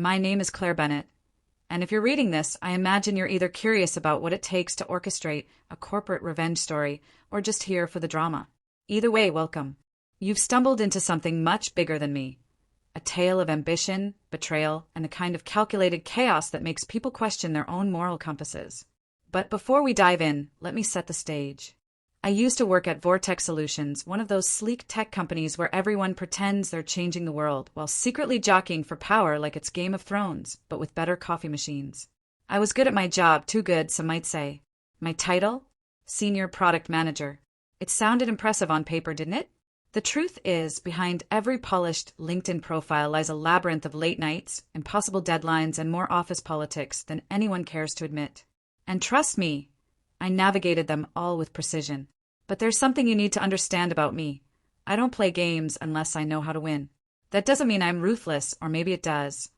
My name is Claire Bennett, and if you're reading this, I imagine you're either curious about what it takes to orchestrate a corporate revenge story or just here for the drama. Either way, welcome. You've stumbled into something much bigger than me. A tale of ambition, betrayal, and a kind of calculated chaos that makes people question their own moral compasses. But before we dive in, let me set the stage. I used to work at Vortex Solutions, one of those sleek tech companies where everyone pretends they're changing the world while secretly jockeying for power like it's Game of Thrones, but with better coffee machines. I was good at my job, too good, some might say. My title? Senior Product Manager. It sounded impressive on paper, didn't it? The truth is, behind every polished LinkedIn profile lies a labyrinth of late nights, impossible deadlines, and more office politics than anyone cares to admit. And trust me, I navigated them all with precision. But there's something you need to understand about me. I don't play games unless I know how to win. That doesn't mean I'm ruthless, or maybe it does,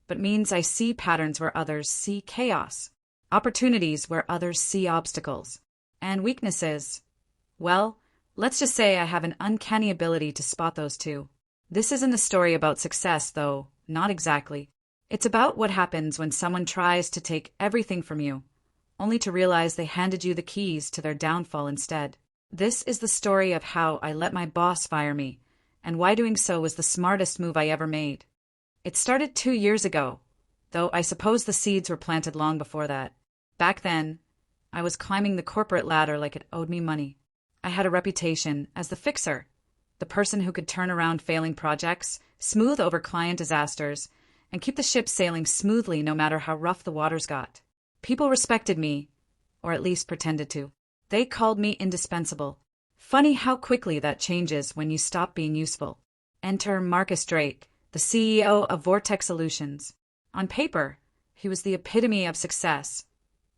but means I see patterns where others see chaos, opportunities where others see obstacles, and weaknesses. Well, let's just say I have an uncanny ability to spot those too. This isn't a story about success, though, not exactly. It's about what happens when someone tries to take everything from you, only to realize they handed you the keys to their downfall instead. This is the story of how I let my boss fire me, and why doing so was the smartest move I ever made. It started 2 years ago, though I suppose the seeds were planted long before that. Back then, I was climbing the corporate ladder like it owed me money. I had a reputation as the fixer, the person who could turn around failing projects, smooth over client disasters, and keep the ship sailing smoothly no matter how rough the waters got. People respected me, or at least pretended to. They called me indispensable. Funny how quickly that changes when you stop being useful. Enter Marcus Drake, the CEO of Vortex Solutions. On paper, he was the epitome of success.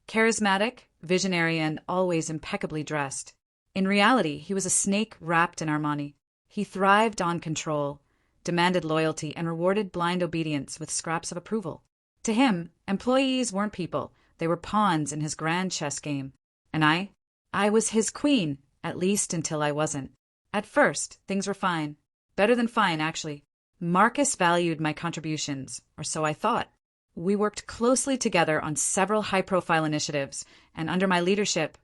Charismatic, visionary, and always impeccably dressed. In reality, he was a snake wrapped in Armani. He thrived on control, demanded loyalty, and rewarded blind obedience with scraps of approval. To him, employees weren't people. They were pawns in his grand chess game. And I was his queen, at least until I wasn't. At first, things were fine. Better than fine, actually. Marcus valued my contributions, or so I thought. We worked closely together on several high-profile initiatives, and under my leadership,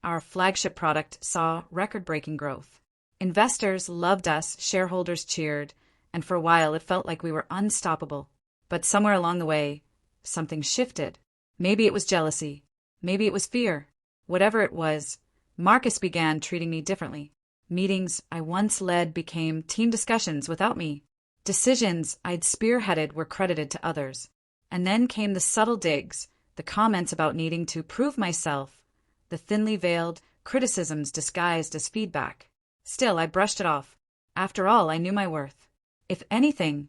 our flagship product saw record-breaking growth. Investors loved us, shareholders cheered, and for a while it felt like we were unstoppable. But somewhere along the way, something shifted. Maybe it was jealousy. Maybe it was fear. Whatever it was, Marcus began treating me differently. Meetings I once led became team discussions without me. Decisions I'd spearheaded were credited to others. And then came the subtle digs, the comments about needing to prove myself, the thinly veiled criticisms disguised as feedback. Still, I brushed it off. After all, I knew my worth. If anything,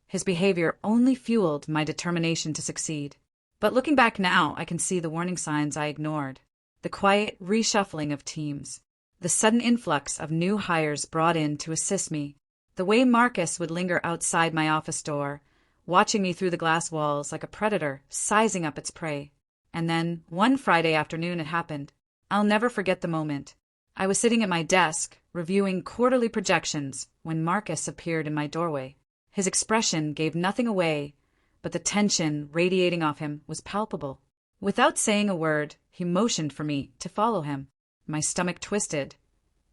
his behavior only fueled my determination to succeed. But looking back now, I can see the warning signs I ignored. The quiet reshuffling of teams. The sudden influx of new hires brought in to assist me. The way Marcus would linger outside my office door, watching me through the glass walls like a predator, sizing up its prey. And then, one Friday afternoon it happened. I'll never forget the moment. I was sitting at my desk, reviewing quarterly projections, when Marcus appeared in my doorway. His expression gave nothing away, but the tension radiating off him was palpable. Without saying a word, he motioned for me to follow him. My stomach twisted,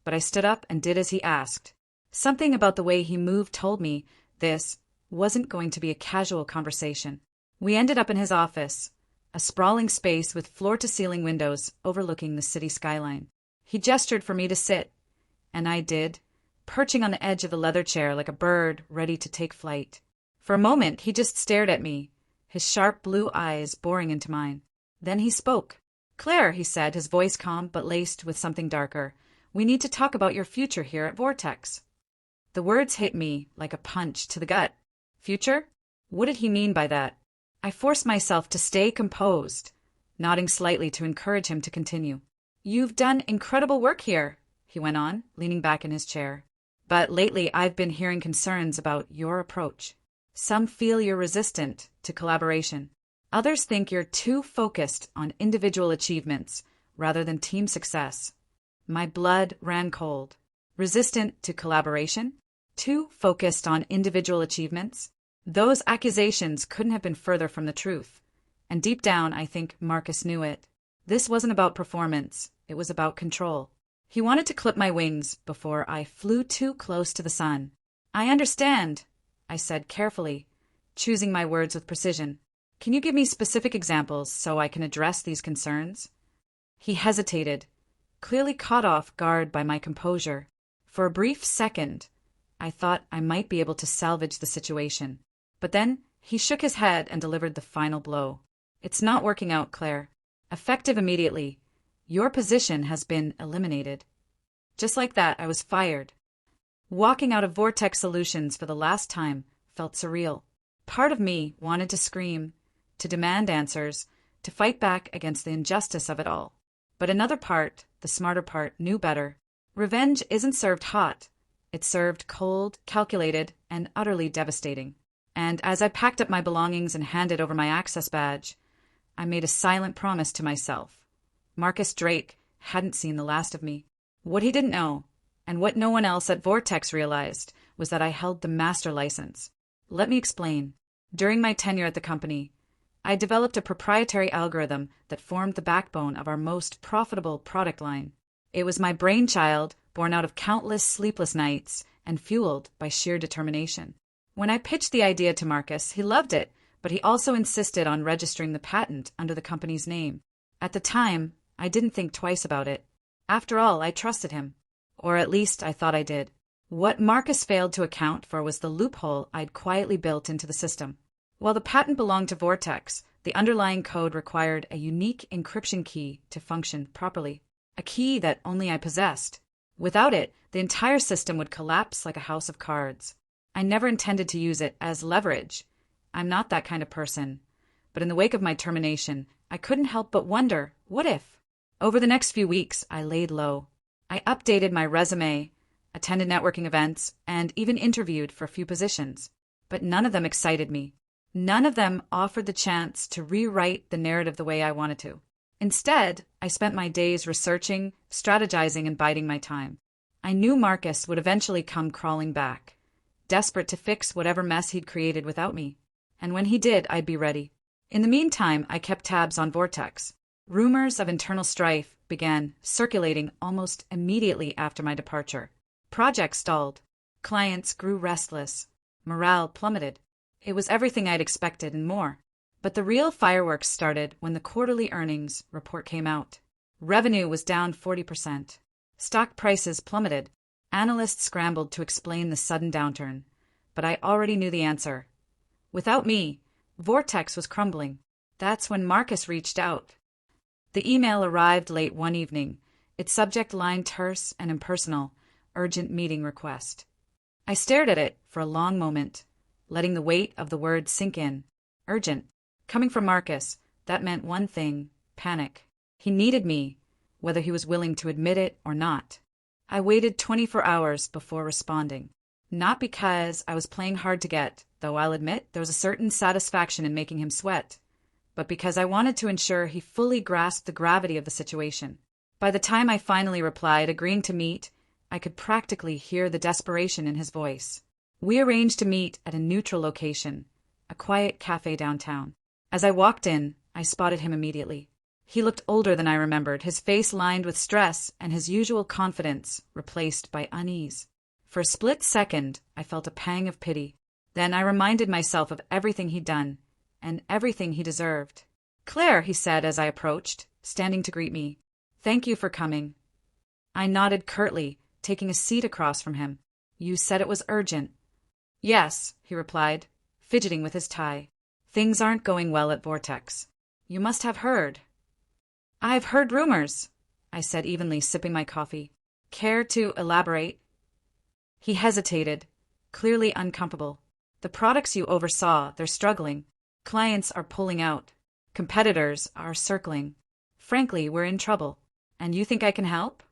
but I stood up and did as he asked. Something about the way he moved told me this wasn't going to be a casual conversation. We ended up in his office, a sprawling space with floor-to-ceiling windows overlooking the city skyline. He gestured for me to sit, and I did, perching on the edge of the leather chair like a bird ready to take flight. For a moment, he just stared at me, his sharp blue eyes boring into mine. Then he spoke. "Claire," he said, his voice calm but laced with something darker, "we need to talk about your future here at Vortex." The words hit me like a punch to the gut. Future? What did he mean by that? I forced myself to stay composed, nodding slightly to encourage him to continue. "You've done incredible work here," he went on, leaning back in his chair. "But lately I've been hearing concerns about your approach. Some feel you're resistant to collaboration. Others think you're too focused on individual achievements rather than team success." My blood ran cold. Resistant to collaboration? Too focused on individual achievements? Those accusations couldn't have been further from the truth. And deep down, I think Marcus knew it. This wasn't about performance, it was about control. He wanted to clip my wings before I flew too close to the sun. I understand, I said carefully, choosing my words with precision. Can you give me specific examples so I can address these concerns? He hesitated, clearly caught off guard by my composure. For a brief second, I thought I might be able to salvage the situation. But then he shook his head and delivered the final blow. It's not working out, Claire. Effective immediately. Your position has been eliminated. Just like that, I was fired. Walking out of Vortex Solutions for the last time felt surreal. Part of me wanted to scream, to demand answers, to fight back against the injustice of it all. But another part, the smarter part, knew better. Revenge isn't served hot. It's served cold, calculated, and utterly devastating. And as I packed up my belongings and handed over my access badge, I made a silent promise to myself. Marcus Drake hadn't seen the last of me. What he didn't know, and what no one else at Vortex realized, was that I held the master license. Let me explain. During my tenure at the company, I developed a proprietary algorithm that formed the backbone of our most profitable product line. It was my brainchild, born out of countless sleepless nights and fueled by sheer determination. When I pitched the idea to Marcus, he loved it, but he also insisted on registering the patent under the company's name. At the time, I didn't think twice about it. After all, I trusted him. Or at least I thought I did. What Marcus failed to account for was the loophole I'd quietly built into the system. While the patent belonged to Vortex, the underlying code required a unique encryption key to function properly. A key that only I possessed. Without it, the entire system would collapse like a house of cards. I never intended to use it as leverage. I'm not that kind of person. But in the wake of my termination, I couldn't help but wonder, what if? Over the next few weeks, I laid low. I updated my resume, attended networking events, and even interviewed for a few positions. But none of them excited me. None of them offered the chance to rewrite the narrative the way I wanted to. Instead, I spent my days researching, strategizing, and biding my time. I knew Marcus would eventually come crawling back, desperate to fix whatever mess he'd created without me. And when he did, I'd be ready. In the meantime, I kept tabs on Vortex. Rumors of internal strife began circulating almost immediately after my departure. Projects stalled. Clients grew restless. Morale plummeted. It was everything I'd expected and more. But the real fireworks started when the quarterly earnings report came out. Revenue was down 40%. Stock prices plummeted. Analysts scrambled to explain the sudden downturn. But I already knew the answer. Without me, Vortex was crumbling. That's when Marcus reached out. The email arrived late one evening, its subject line terse and impersonal, urgent meeting request. I stared at it for a long moment, letting the weight of the word sink in. Urgent. Coming from Marcus, that meant one thing: panic. He needed me, whether he was willing to admit it or not. I waited 24 hours before responding. Not because I was playing hard to get, though I'll admit there was a certain satisfaction in making him sweat, but because I wanted to ensure he fully grasped the gravity of the situation. By the time I finally replied, agreeing to meet, I could practically hear the desperation in his voice. We arranged to meet at a neutral location, a quiet cafe downtown. As I walked in, I spotted him immediately. He looked older than I remembered, his face lined with stress and his usual confidence replaced by unease. For a split second, I felt a pang of pity. Then I reminded myself of everything he'd done, and everything he deserved. "Claire," he said as I approached, standing to greet me. "Thank you for coming." I nodded curtly, taking a seat across from him. "You said it was urgent." "Yes," he replied, fidgeting with his tie. "Things aren't going well at Vortex. You must have heard." "I've heard rumors," I said evenly, sipping my coffee. "Care to elaborate?" He hesitated, clearly uncomfortable. "The products you oversaw, they're struggling. Clients are pulling out. Competitors are circling. Frankly, we're in trouble. And you think I can help?"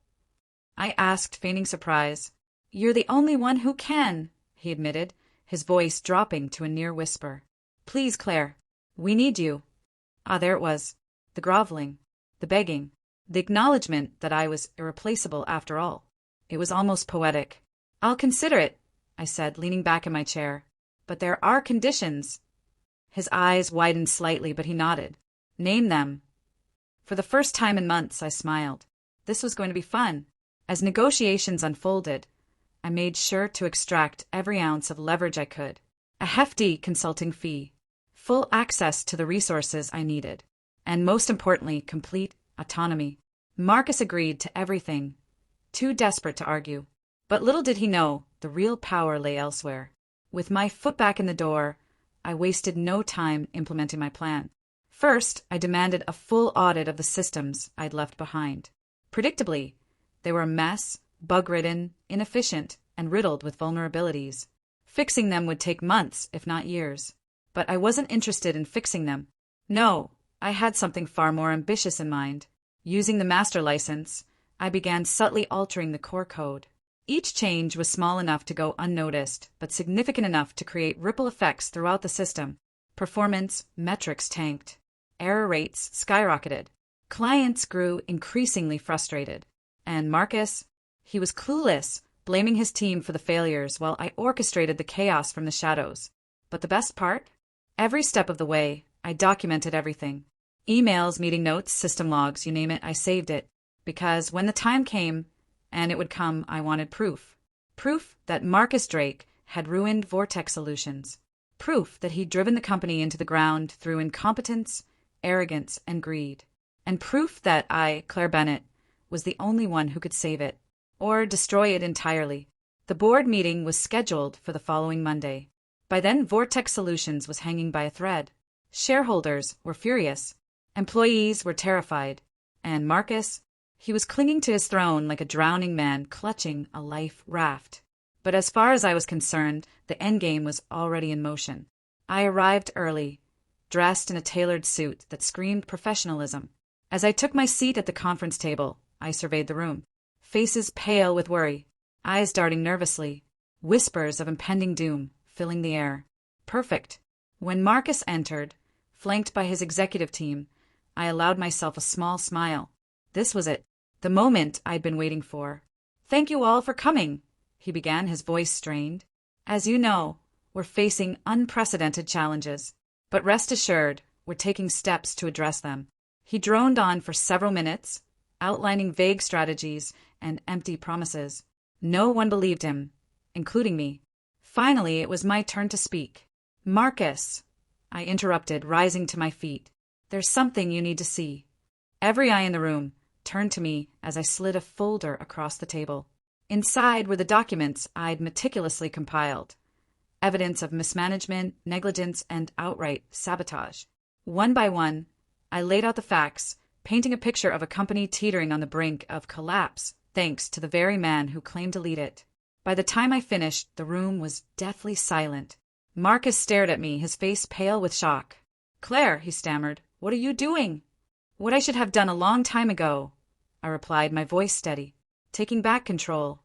I asked, feigning surprise. "You're the only one who can," he admitted, his voice dropping to a near whisper. "Please, Claire, we need you." Ah, there it was. The groveling, the begging, the acknowledgement that I was irreplaceable after all. It was almost poetic. "I'll consider it," I said, leaning back in my chair. But there are conditions. His eyes widened slightly, but he nodded. Name them. For the first time in months, I smiled. This was going to be fun. As negotiations unfolded, I made sure to extract every ounce of leverage I could. A hefty consulting fee, full access to the resources I needed, and most importantly, complete autonomy. Marcus agreed to everything, too desperate to argue. But little did he know, the real power lay elsewhere. With my foot back in the door, I wasted no time implementing my plan. First, I demanded a full audit of the systems I'd left behind. Predictably, they were a mess, bug-ridden, inefficient, and riddled with vulnerabilities. Fixing them would take months, if not years. But I wasn't interested in fixing them. No, I had something far more ambitious in mind. Using the master license, I began subtly altering the core code. Each change was small enough to go unnoticed, but significant enough to create ripple effects throughout the system. Performance metrics tanked. Error rates skyrocketed. Clients grew increasingly frustrated. And Marcus, he was clueless, blaming his team for the failures while I orchestrated the chaos from the shadows. But the best part? Every step of the way, I documented everything. Emails, meeting notes, system logs, you name it, I saved it. Because when the time came, and it would come, I wanted proof. Proof that Marcus Drake had ruined Vortex Solutions. Proof that he'd driven the company into the ground through incompetence, arrogance, and greed. And proof that I, Claire Bennett, was the only one who could save it, or destroy it entirely. The board meeting was scheduled for the following Monday. By then, Vortex Solutions was hanging by a thread. Shareholders were furious. Employees were terrified. And Marcus, he was clinging to his throne like a drowning man clutching a life raft. But as far as I was concerned, the endgame was already in motion. I arrived early, dressed in a tailored suit that screamed professionalism. As I took my seat at the conference table, I surveyed the room. Faces pale with worry, eyes darting nervously, whispers of impending doom filling the air. Perfect. When Marcus entered, flanked by his executive team, I allowed myself a small smile. This was it, the moment I'd been waiting for. Thank you all for coming, he began, his voice strained. As you know, we're facing unprecedented challenges. But rest assured, we're taking steps to address them. He droned on for several minutes, outlining vague strategies and empty promises. No one believed him, including me. Finally, it was my turn to speak. Marcus, I interrupted, rising to my feet. There's something you need to see. Every eye in the room turned to me as I slid a folder across the table. Inside were the documents I'd meticulously compiled. Evidence of mismanagement, negligence, and outright sabotage. One by one, I laid out the facts, painting a picture of a company teetering on the brink of collapse, thanks to the very man who claimed to lead it. By the time I finished, the room was deathly silent. Marcus stared at me, his face pale with shock. Claire, he stammered, what are you doing? What I should have done a long time ago, I replied, my voice steady, taking back control.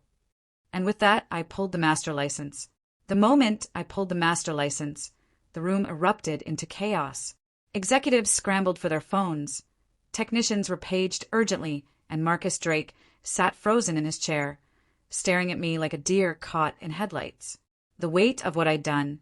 And with that, I pulled the master license. The moment I pulled the master license, the room erupted into chaos. Executives scrambled for their phones. Technicians were paged urgently, and Marcus Drake sat frozen in his chair, staring at me like a deer caught in headlights. The weight of what I'd done,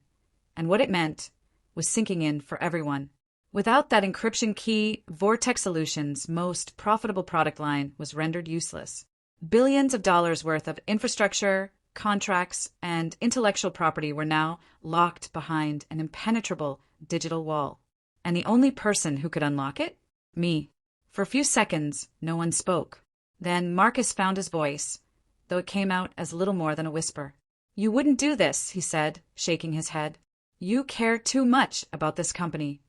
and what it meant, was sinking in for everyone. Without that encryption key, Vortex Solutions' most profitable product line was rendered useless. Billions of dollars worth of infrastructure, contracts, and intellectual property were now locked behind an impenetrable digital wall. And the only person who could unlock it? Me. For a few seconds, no one spoke. Then Marcus found his voice, though it came out as little more than a whisper. You wouldn't do this, he said, shaking his head. You care too much about this company.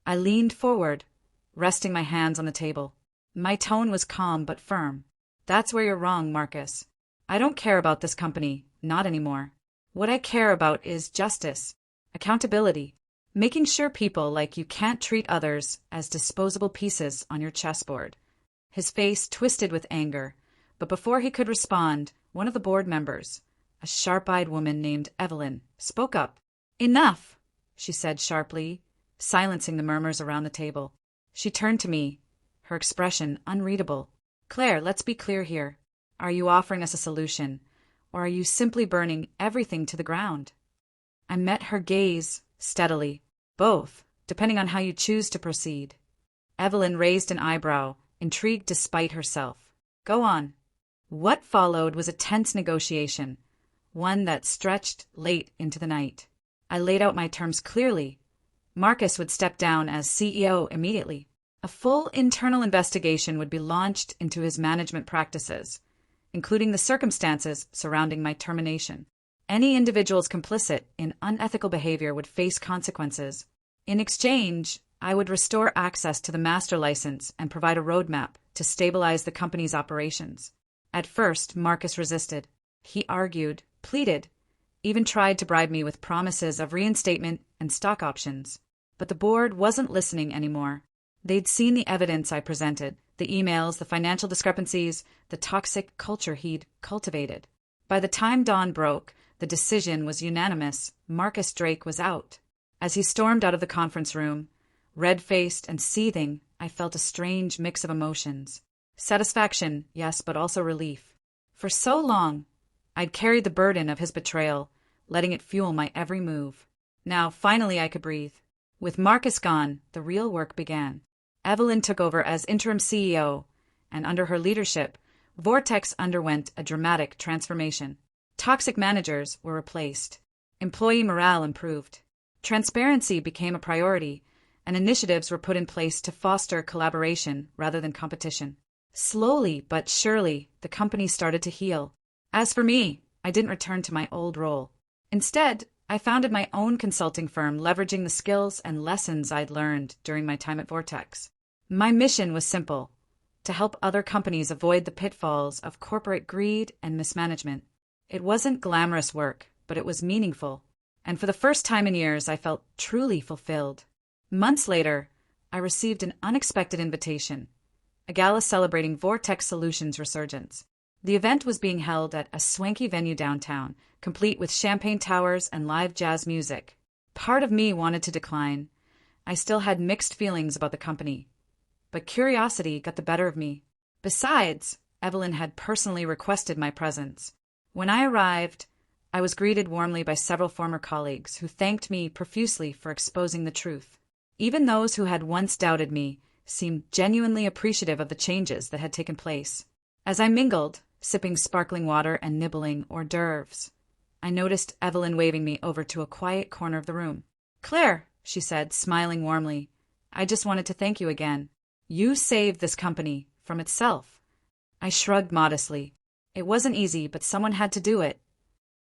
I leaned forward, resting my hands on the table. My tone was calm but firm. That's where you're wrong, Marcus. I don't care about this company, not anymore. What I care about is justice, accountability, making sure people like you can't treat others as disposable pieces on your chessboard. His face twisted with anger, but before he could respond, one of the board members, a sharp-eyed woman named Evelyn, spoke up. Enough, she said sharply, silencing the murmurs around the table. She turned to me, her expression unreadable. Claire, let's be clear here. Are you offering us a solution, or are you simply burning everything to the ground? I met her gaze steadily. Both, depending on how you choose to proceed. Evelyn raised an eyebrow, intrigued despite herself. Go on. What followed was a tense negotiation, one that stretched late into the night. I laid out my terms clearly. Marcus would step down as CEO immediately. A full internal investigation would be launched into his management practices, including the circumstances surrounding my termination. Any individuals complicit in unethical behavior would face consequences. In exchange, I would restore access to the master license and provide a roadmap to stabilize the company's operations. At first, Marcus resisted. He argued, pleaded, even tried to bribe me with promises of reinstatement and stock options. But the board wasn't listening anymore. They'd seen the evidence I presented, the emails, the financial discrepancies, the toxic culture he'd cultivated. By the time dawn broke, the decision was unanimous. Marcus Drake was out. As he stormed out of the conference room, red-faced and seething, I felt a strange mix of emotions. Satisfaction, yes, but also relief. For so long, I'd carried the burden of his betrayal, letting it fuel my every move. Now, finally, I could breathe. With Marcus gone, the real work began. Evelyn took over as interim CEO, and under her leadership, Vortex underwent a dramatic transformation. Toxic managers were replaced. Employee morale improved. Transparency became a priority, and initiatives were put in place to foster collaboration rather than competition. Slowly but surely, the company started to heal. As for me, I didn't return to my old role. Instead, I founded my own consulting firm, leveraging the skills and lessons I'd learned during my time at Vortex. My mission was simple: to help other companies avoid the pitfalls of corporate greed and mismanagement. It wasn't glamorous work, but it was meaningful, and for the first time in years, I felt truly fulfilled. Months later, I received an unexpected invitation, a gala celebrating Vortex Solutions' resurgence. The event was being held at a swanky venue downtown, complete with champagne towers and live jazz music. Part of me wanted to decline. I still had mixed feelings about the company, but curiosity got the better of me. Besides, Evelyn had personally requested my presence. When I arrived, I was greeted warmly by several former colleagues who thanked me profusely for exposing the truth. Even those who had once doubted me seemed genuinely appreciative of the changes that had taken place. As I mingled, sipping sparkling water and nibbling hors d'oeuvres, I noticed Evelyn waving me over to a quiet corner of the room. "Claire," she said, smiling warmly, "I just wanted to thank you again. You saved this company from itself." I shrugged modestly. It wasn't easy, but someone had to do it.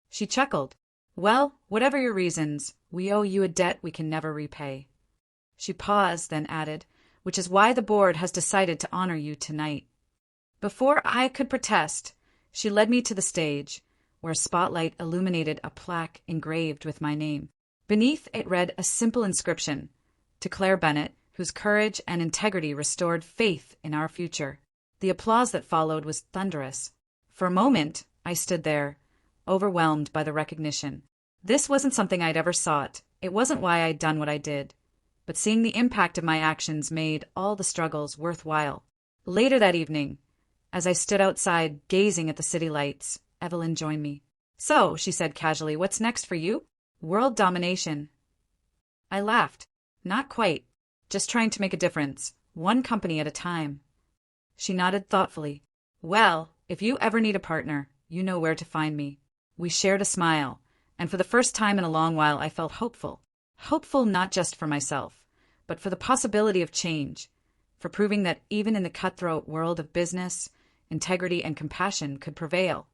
She chuckled. "Well, whatever your reasons, we owe you a debt we can never repay." She paused, then added, "Which is why the board has decided to honor you tonight." Before I could protest, she led me to the stage, where a spotlight illuminated a plaque engraved with my name. Beneath it read a simple inscription: "To Claire Bennett, whose courage and integrity restored faith in our future." The applause that followed was thunderous. For a moment, I stood there, overwhelmed by the recognition. This wasn't something I'd ever sought. It wasn't why I'd done what I did. But seeing the impact of my actions made all the struggles worthwhile. Later that evening, as I stood outside gazing at the city lights, Evelyn joined me. "So," she said casually, "what's next for you?" "World domination." I laughed. "Not quite. Just trying to make a difference, one company at a time." She nodded thoughtfully. "Well, if you ever need a partner, you know where to find me." We shared a smile, and for the first time in a long while I felt hopeful. Hopeful not just for myself, but for the possibility of change, for proving that even in the cutthroat world of business, integrity and compassion could prevail.